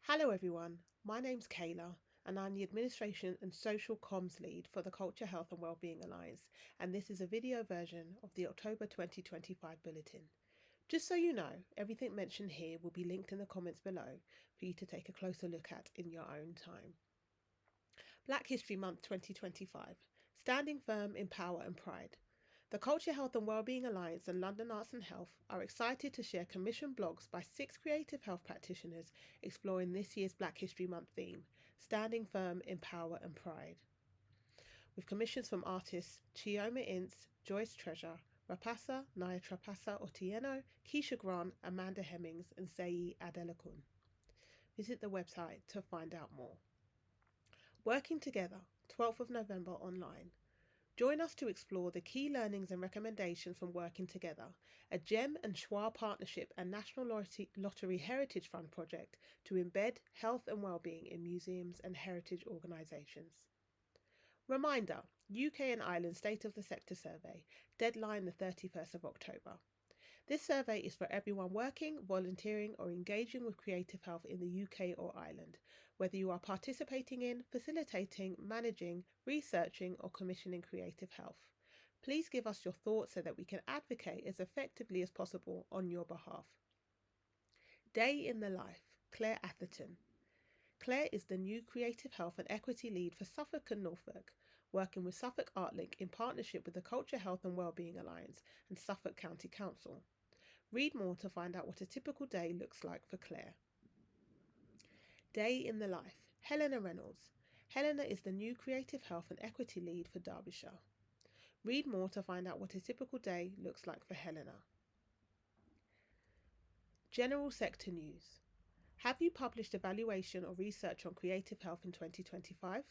Hello everyone, my name's Kayla and I'm the Administration and Social Comms Lead for the Culture, Health and Wellbeing Alliance, and this is a video version of the October 2025 Bulletin. Just so you know, everything mentioned here will be linked in the comments below for you to take a closer look at in your own time. Black History Month 2025, Standing Firm in Power and Pride. The Culture, Health and Wellbeing Alliance and London Arts and Health are excited to share commissioned blogs by 6 creative health practitioners exploring this year's Black History Month theme, Standing Firm in Power and Pride. With commissions from artists Chioma Ince, Joyce Treasure, Rapasa, Naya Trapasa Otieno, Keisha Grant, Amanda Hemmings and Seyi Adelakun. Visit the website to find out more. Working Together, 12th of November online. Join us to explore the key learnings and recommendations from Working Together, a GEM and Schwa partnership and National Lottery Heritage Fund project to embed health and wellbeing in museums and heritage organisations. Reminder, UK and Ireland State of the Sector Survey, deadline the 31st of October. This survey is for everyone working, volunteering or engaging with creative health in the UK or Ireland, whether you are participating in, facilitating, managing, researching or commissioning creative health. Please give us your thoughts so that we can advocate as effectively as possible on your behalf. Day in the Life, Claire Atherton. Claire is the new Creative Health and Equity Lead for Suffolk and Norfolk, working with Suffolk ArtLink in partnership with the Culture, Health and Wellbeing Alliance and Suffolk County Council. Read more to find out what a typical day looks like for Claire. Day in the Life, Helena Reynolds. Helena is the new Creative Health and Equity Lead for Derbyshire. Read more to find out what a typical day looks like for Helena. General Sector News. Have you published evaluation or research on creative health in 2025?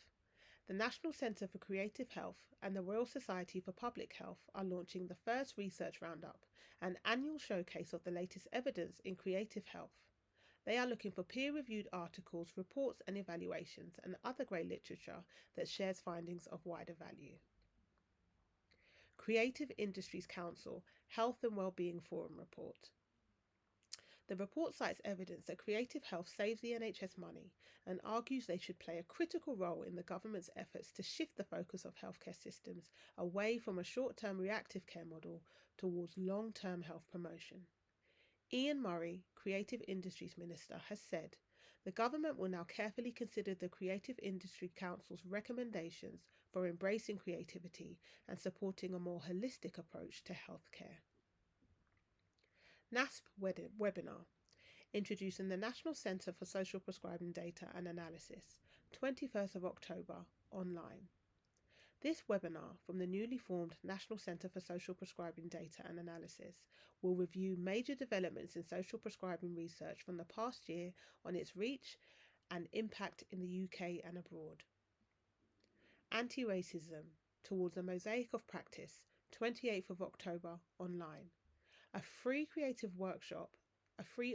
The National Centre for Creative Health and the Royal Society for Public Health are launching the first Research Roundup, an annual showcase of the latest evidence in creative health. They are looking for peer-reviewed articles, reports and evaluations and other great literature that shares findings of wider value. Creative Industries Council Health and Wellbeing Forum Report. The report cites evidence that creative health saves the NHS money and argues they should play a critical role in the government's efforts to shift the focus of healthcare systems away from a short-term reactive care model towards long-term health promotion. Ian Murray, Creative Industries Minister, has said the government will now carefully consider the Creative Industry Council's recommendations for embracing creativity and supporting a more holistic approach to healthcare. NASP webinar, introducing the National Centre for Social Prescribing Data and Analysis, 21st of October, online. This webinar from the newly formed National Centre for Social Prescribing Data and Analysis will review major developments in social prescribing research from the past year on its reach and impact in the UK and abroad. Anti-Racism, Towards a Mosaic of Practice, 28th of October, online. A free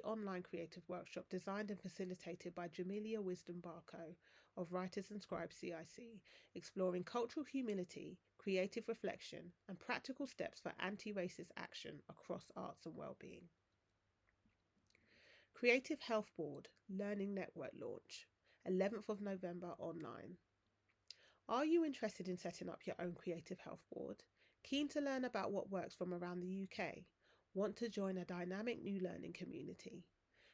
online creative workshop designed and facilitated by Jamelia Wisdom Barco of Writers and Scribes CIC, exploring cultural humility, creative reflection, and practical steps for anti-racist action across arts and well-being. Creative Health Board Learning Network launch, 11th of November online. Are you interested in setting up your own creative health board? Keen to learn about what works from around the UK? Want to join a dynamic new learning community?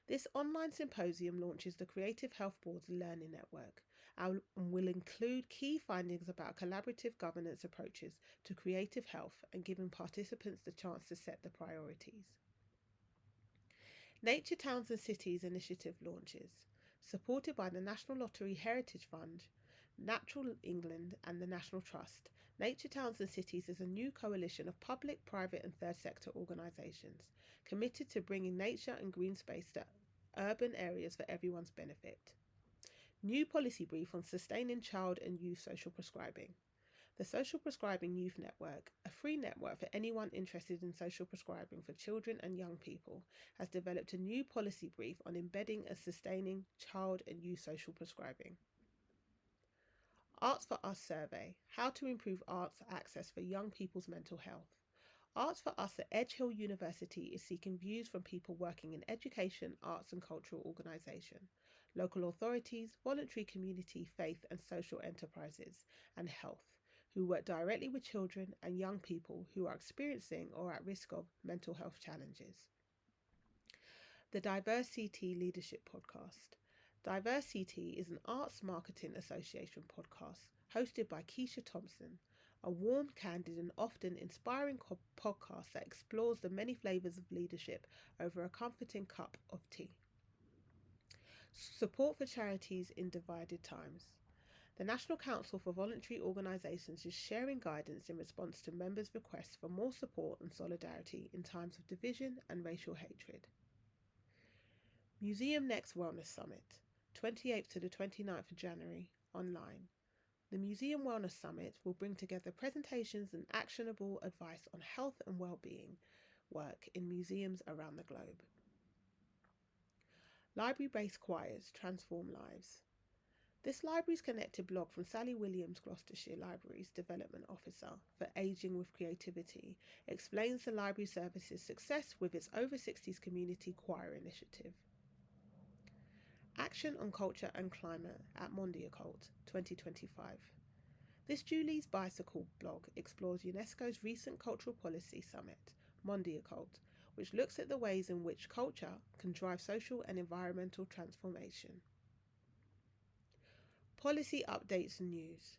This online symposium launches the Creative Health Board's Learning Network and will include key findings about collaborative governance approaches to creative health and giving participants the chance to set the priorities. Nature Towns and Cities initiative launches, supported by the National Lottery Heritage Fund, Natural England and the National Trust. Nature Towns and Cities is a new coalition of public, private and third sector organisations committed to bringing nature and green space to urban areas for everyone's benefit. New policy brief on sustaining child and youth social prescribing. The Social Prescribing Youth Network, a free network for anyone interested in social prescribing for children and young people, has developed a new policy brief on embedding and sustaining child and youth social prescribing. Arts for Us survey, how to improve arts access for young people's mental health. Arts for Us at Edge Hill University is seeking views from people working in education, arts and cultural organisation. local authorities, voluntary community, faith and social enterprises, and health, who work directly with children and young people who are experiencing or at risk of mental health challenges. The Diversity Leadership Podcast. Diversity is an arts marketing association podcast hosted by Keisha Thompson, a warm, candid and often inspiring podcast that explores the many flavours of leadership over a comforting cup of tea. Support for charities in divided times. The National Council for Voluntary Organisations is sharing guidance in response to members' requests for more support and solidarity in times of division and racial hatred. Museum Next Wellness Summit, 28th to the 29th of January, online. The Museum Wellness Summit will bring together presentations and actionable advice on health and well-being work in museums around the globe. Library-based choirs transform lives. This Libraries Connected blog from Sally Williams, Gloucestershire Libraries Development Officer for Ageing with Creativity, explains the library service's success with its over 60s community choir initiative. Action on Culture and Climate at Monday Occult 2025. This Julie's Bicycle blog explores UNESCO's recent Cultural Policy Summit, Monday Occult, which looks at the ways in which culture can drive social and environmental transformation. Policy updates and news.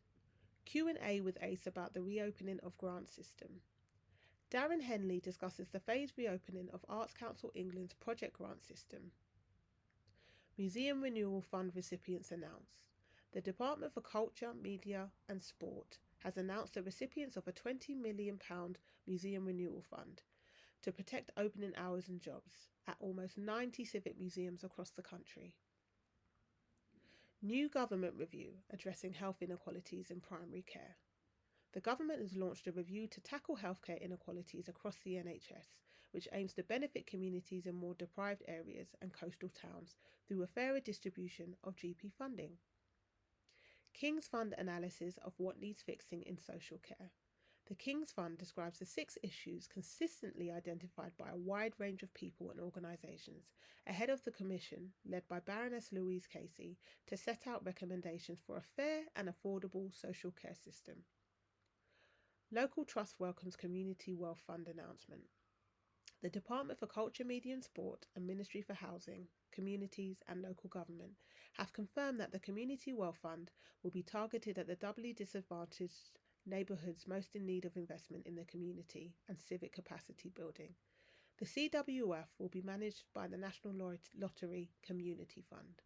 Q&A with ACE about the reopening of grant system. Darren Henley discusses the phased reopening of Arts Council England's project grant system. Museum Renewal Fund recipients announced. The Department for Culture, Media and Sport has announced the recipients of a £20 million Museum Renewal Fund to protect opening hours and jobs at almost 90 civic museums across the country. New government review addressing health inequalities in primary care. The government has launched a review to tackle healthcare inequalities across the NHS, which aims to benefit communities in more deprived areas and coastal towns through a fairer distribution of GP funding. King's Fund analysis of what needs fixing in social care. The King's Fund describes the 6 issues consistently identified by a wide range of people and organisations ahead of the commission led by Baroness Louise Casey to set out recommendations for a fair and affordable social care system. Local Trust welcomes Community Wealth Fund announcement. The Department for Culture, Media and Sport and Ministry for Housing, Communities and Local Government have confirmed that the Community Wealth Fund will be targeted at the doubly disadvantaged neighbourhoods most in need of investment in the community and civic capacity building. The CWF will be managed by the National Lottery Community Fund.